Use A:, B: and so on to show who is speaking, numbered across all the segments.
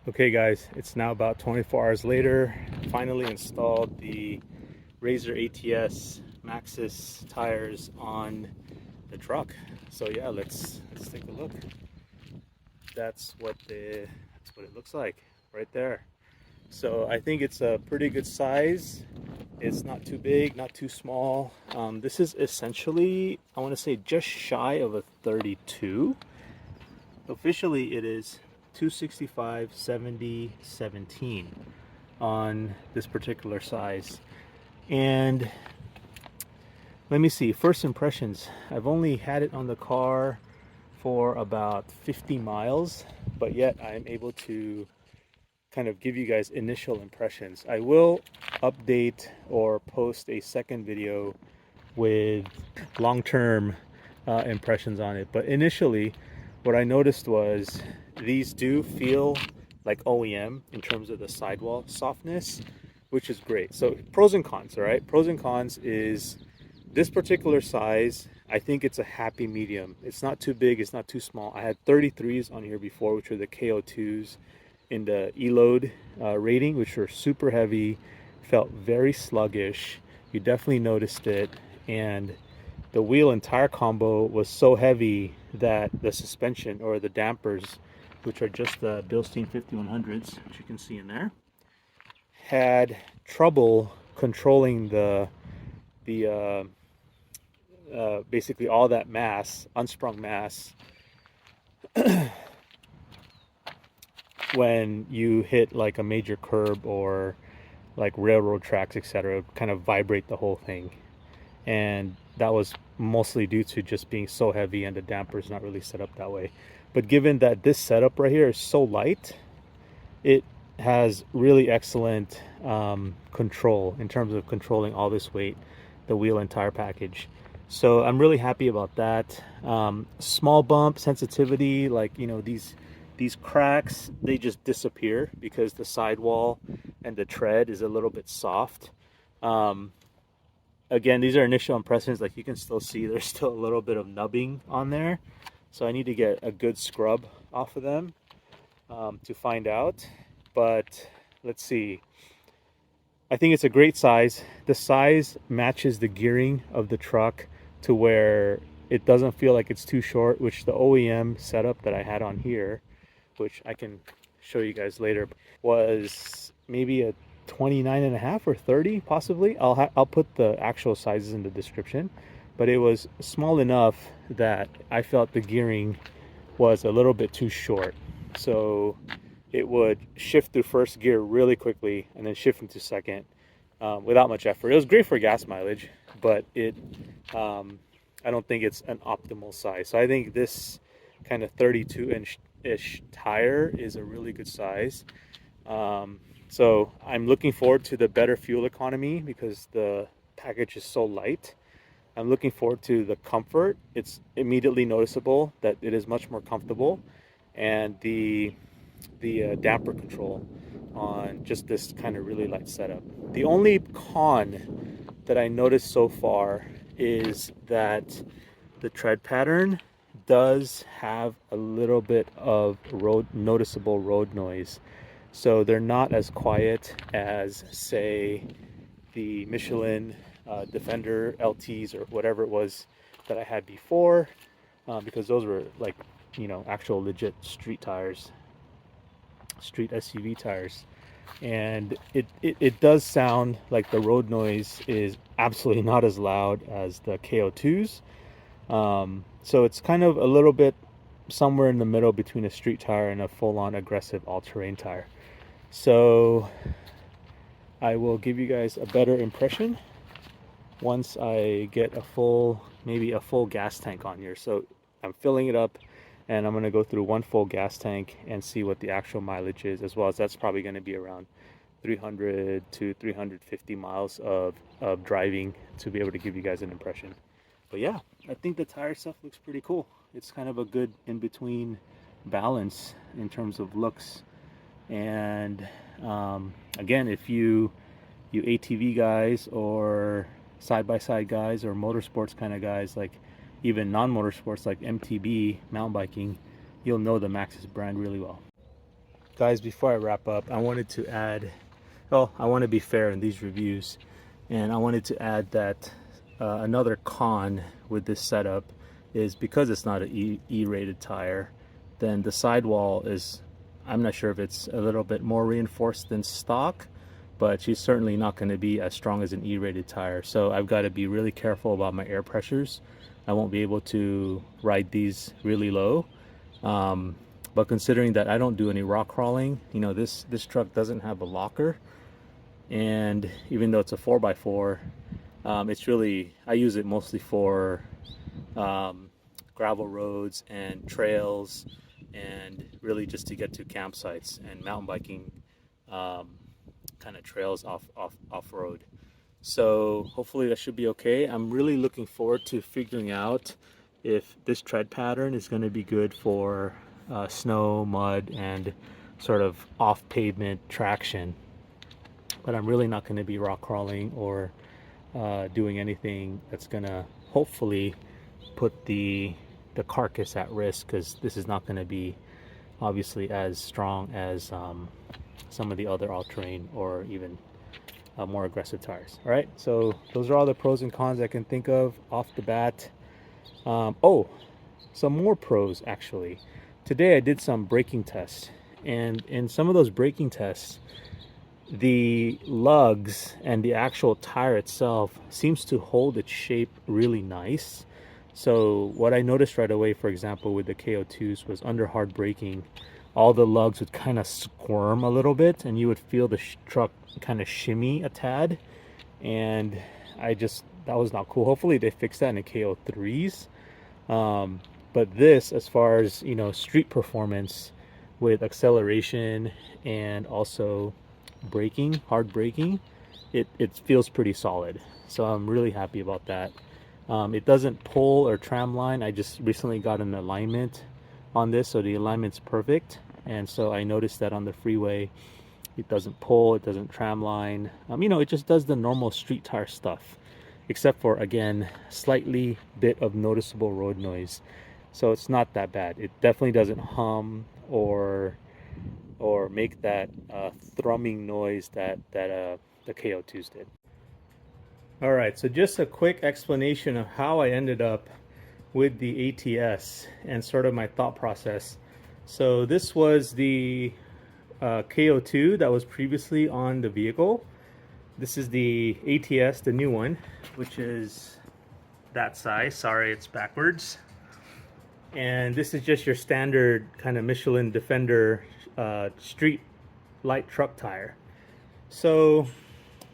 A: Okay guys, it's now about 24 hours later. Finally installed the RAZR AT-S Maxxis tires on the truck. So yeah, let's take a look. That's what it looks like right there. So I think it's a pretty good size. It's not too big, not too small. This is essentially, I want to say, just shy of a 32. Officially it is 265 70 17 on this particular size. And let me see, first impressions. I've only had it on the car for about 50 miles, but yet I'm able to kind of give you guys initial impressions. I will update or post a second video with long-term impressions on it, but initially what I noticed was these do feel like OEM in terms of the sidewall softness, which is great. So pros and cons, all right? Pros and cons is this particular size, I think it's a happy medium. It's not too big, it's not too small. I had 33s on here before, which are the KO2s in the E-load rating, which were super heavy, felt very sluggish. You definitely noticed it. And the wheel and tire combo was so heavy that the suspension or the dampers, which are just the Bilstein 5100s, which you can see in there, had trouble controlling the basically all that mass, unsprung mass, when you hit like a major curb or like railroad tracks, etc. Kind of vibrate the whole thing. And that was mostly due to just being so heavy and the dampers not really set up that way. But given that this setup right here is so light, it has really excellent control in terms of controlling all this weight, the wheel and tire package. So I'm really happy about that. Small bump sensitivity, like, you know, these cracks, they just disappear because the sidewall and the tread is a little bit soft. Again, these are initial impressions. Like, you can still see there's still a little bit of nubbing on there, so I need to get a good scrub off of them to find out. But let's see, I think it's a great size. The size matches the gearing of the truck to where it doesn't feel like it's too short, which the OEM setup that I had on here, which I can show you guys later, was maybe a 29.5 or 30 possibly. I'll put the actual sizes in the description, but it was small enough that I felt the gearing was a little bit too short. So it would shift through first gear really quickly and then shift into second without much effort. It was great for gas mileage, but I don't think it's an optimal size. So I think this kind of 32-inch-ish tire is a really good size. So I'm looking forward to the better fuel economy because the package is so light. I'm looking forward to the comfort. It's immediately noticeable that it is much more comfortable, and the damper control on just this kind of really light setup. The only con that I noticed so far is that the tread pattern does have a little bit of noticeable road noise. So they're not as quiet as, say, the Michelin Defender LTs or whatever it was that I had before, because those were like, you know, actual legit street tires, street SUV tires. And it does sound like the road noise is absolutely not as loud as the KO2s. So it's kind of a little bit somewhere in the middle between a street tire and a full-on aggressive all-terrain tire. So I will give you guys a better impression once I get a full, maybe a full gas tank on here. So I'm filling it up, and I'm going to go through one full gas tank and see what the actual mileage is, as well as that's probably going to be around 300 to 350 miles of driving to be able to give you guys an impression. But yeah, I think the tire stuff looks pretty cool. It's kind of a good in-between balance in terms of looks. And again, if you ATV guys or side-by-side guys or motorsports kind of guys, like even non-motorsports like MTB, mountain biking, you'll know the Maxxis brand really well. guys, before I wrap up, I wanted to add, well, I want to be fair in these reviews, and I wanted to add that another con with this setup is because it's not an E-rated tire, then the sidewall is, I'm not sure if it's a little bit more reinforced than stock, but she's certainly not going to be as strong as an E-rated tire. So I've got to be really careful about my air pressures. I won't be able to ride these really low. But considering that I don't do any rock crawling, you know, this truck doesn't have a locker, and even though it's a 4x4, it's really, I use it mostly for gravel roads and trails, and really just to get to campsites and mountain biking kind of trails off road. So hopefully that should be okay. I'm really looking forward to figuring out if this tread pattern is going to be good for snow, mud, and sort of off pavement traction. But I'm really not going to be rock crawling or doing anything that's going to hopefully put the carcass at risk, because this is not going to be obviously as strong as some of the other all-terrain or even more aggressive tires. All right, so those are all the pros and cons I can think of off the bat. Oh, some more pros actually. Today I did some braking tests, and in some of those braking tests, the lugs and the actual tire itself seems to hold its shape really nice. So what I noticed right away, for example, with the KO2s was under hard braking, all the lugs would kind of squirm a little bit, and you would feel the truck kind of shimmy a tad, and that was not cool. Hopefully they fix that in the KO3s. But this, as far as, you know, street performance with acceleration and also braking, hard braking, it feels pretty solid. So I'm really happy about that. It doesn't pull or tram line. I just recently got an alignment on this, so the alignment's perfect. And so I noticed that on the freeway, it doesn't pull, it doesn't tram line. You know, it just does the normal street tire stuff, except for, again, slightly bit of noticeable road noise. So it's not that bad. It definitely doesn't hum or make that thrumming noise that the KO2s did. All right, so just a quick explanation of how I ended up with the AT-S and sort of my thought process. So this was the KO2 that was previously on the vehicle. This is the AT-S, the new one, which is that size. Sorry, it's backwards. And this is just your standard kind of Michelin Defender street light truck tire. So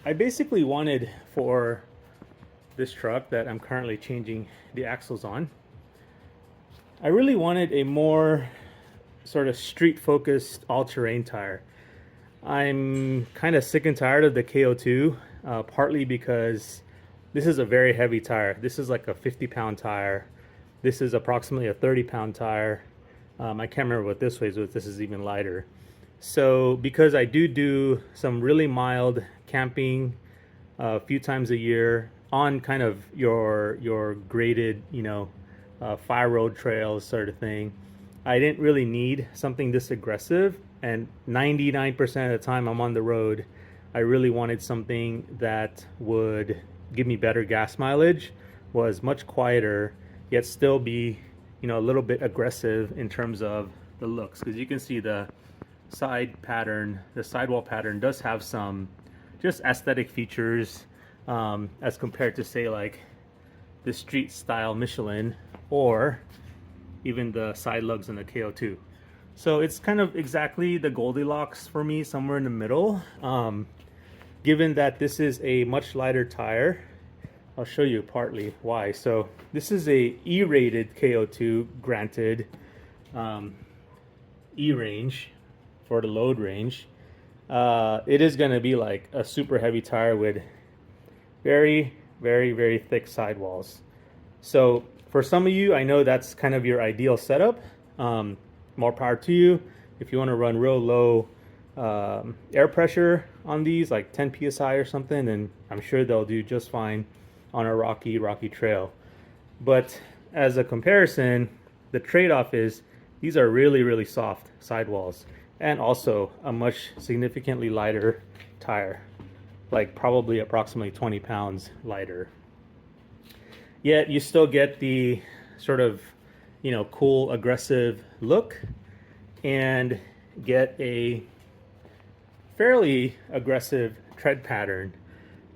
A: I basically wanted for this truck that I'm currently changing the axles on, I really wanted a more sort of street focused all-terrain tire. I'm kind of sick and tired of the KO2, partly because this is a very heavy tire. This is like a 50-pound tire. This is approximately a 30-pound tire. I can't remember what this weighs, but this is even lighter. So because I do some really mild camping a few times a year on kind of your graded, you know, fire road trails sort of thing, I didn't really need something this aggressive. And 99% of the time I'm on the road, I really wanted something that would give me better gas mileage, was much quieter, yet still be, you know, a little bit aggressive in terms of the looks. Because you can see the side pattern, the sidewall pattern does have some just aesthetic features as compared to, say, like the street style Michelin or even the side lugs in the KO2. So it's kind of exactly the Goldilocks for me, somewhere in the middle. Given that this is a much lighter tire, I'll show you partly why. So this is a E-rated KO2, granted E-range for the load range. It is going to be like a super heavy tire with very, very, very thick sidewalls. So for some of you, I know that's kind of your ideal setup. More power to you. If you want to run real low air pressure on these, like 10 psi or something, then I'm sure they'll do just fine on a rocky trail. But as a comparison, the trade-off is these are really, really soft sidewalls. and also a much significantly lighter tire, like probably approximately 20 pounds lighter. Yet you still get the sort of, you know, cool, aggressive look and get a fairly aggressive tread pattern.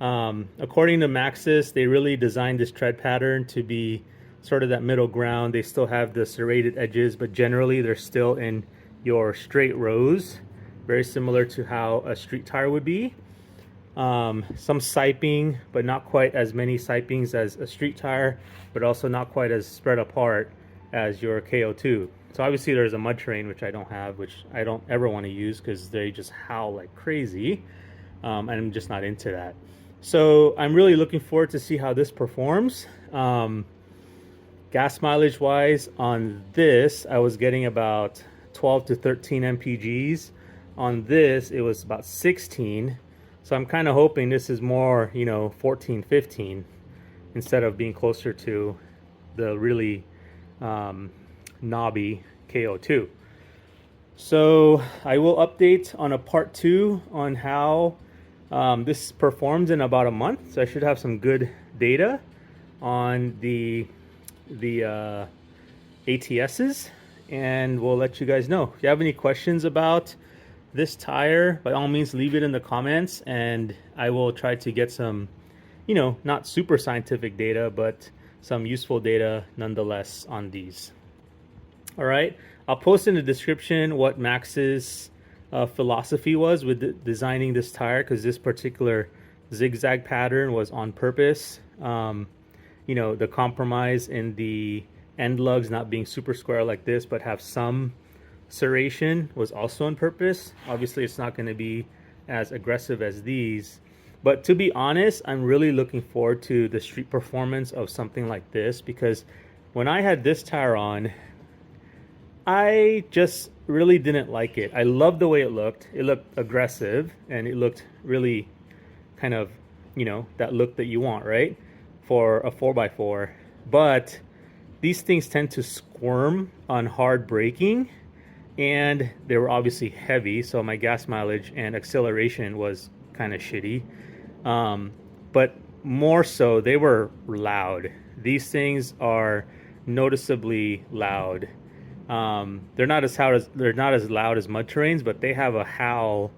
A: According to Maxxis, they really designed this tread pattern to be sort of that middle ground. They still have the serrated edges, but generally they're still in your straight rows, very similar to how a street tire would be. Some siping, but not quite as many sipings as a street tire, but also not quite as spread apart as your KO2. So obviously there's a mud terrain, which I don't have, which I don't ever want to use because they just howl like crazy. And I'm just not into that. So I'm really looking forward to see how this performs. Gas mileage wise on this, I was getting about 12 to 13 mpgs. On this, it was about 16. So I'm kind of hoping this is more, you know, 14, 15 instead of being closer to the really knobby KO2. So I will update on a part 2 on how this performs in about a month. So I should have some good data on the ATSs, and we'll let you guys know. If you have any questions about this tire, by all means leave it in the comments, and I will try to get some, you know, not super scientific data, but some useful data nonetheless on these. All right, I'll post in the description what Maxxis philosophy was with designing this tire, because this particular zigzag pattern was on purpose. You know, the compromise in the end lugs not being super square like this, but have some serration, was also on purpose. Obviously it's not going to be as aggressive as these, but to be honest, I'm really looking forward to the street performance of something like this, because when I had this tire on, I just really didn't like it. I loved the way it looked. It looked aggressive, and it looked really kind of, you know, that look that you want, right, for a 4x4. But these things tend to squirm on hard braking, and they were obviously heavy, so my gas mileage and acceleration was kind of shitty. But more so, they were loud. These things are noticeably loud. They're not as loud as mud terrains, but they have a howl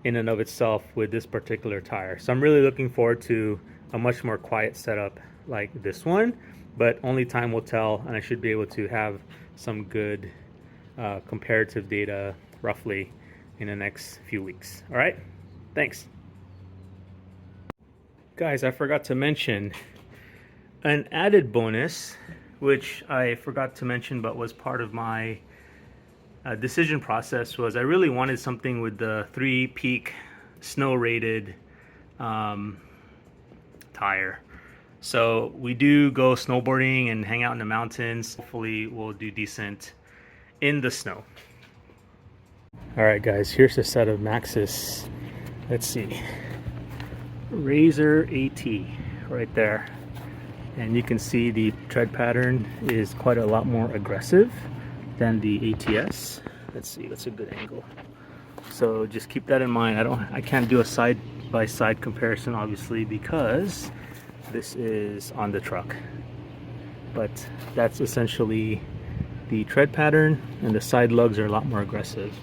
A: in and of itself with this particular tire. So I'm really looking forward to a much more quiet setup like this one, but only time will tell, and I should be able to have some good comparative data roughly in the next few weeks. All right, thanks. Guys, I forgot to mention an added bonus, which I forgot to mention but was part of my decision process, was I really wanted something with the 3-peak snow rated tire. So we do go snowboarding and hang out in the mountains. Hopefully we'll do decent in the snow. All right guys, here's a set of Maxxis, let's see, RAZR AT right there. And you can see the tread pattern is quite a lot more aggressive than the AT-S. Let's see, that's a good angle. So just keep that in mind. I can't do a side-by-side comparison obviously because this is on the truck. But that's essentially the tread pattern, and the side lugs are a lot more aggressive.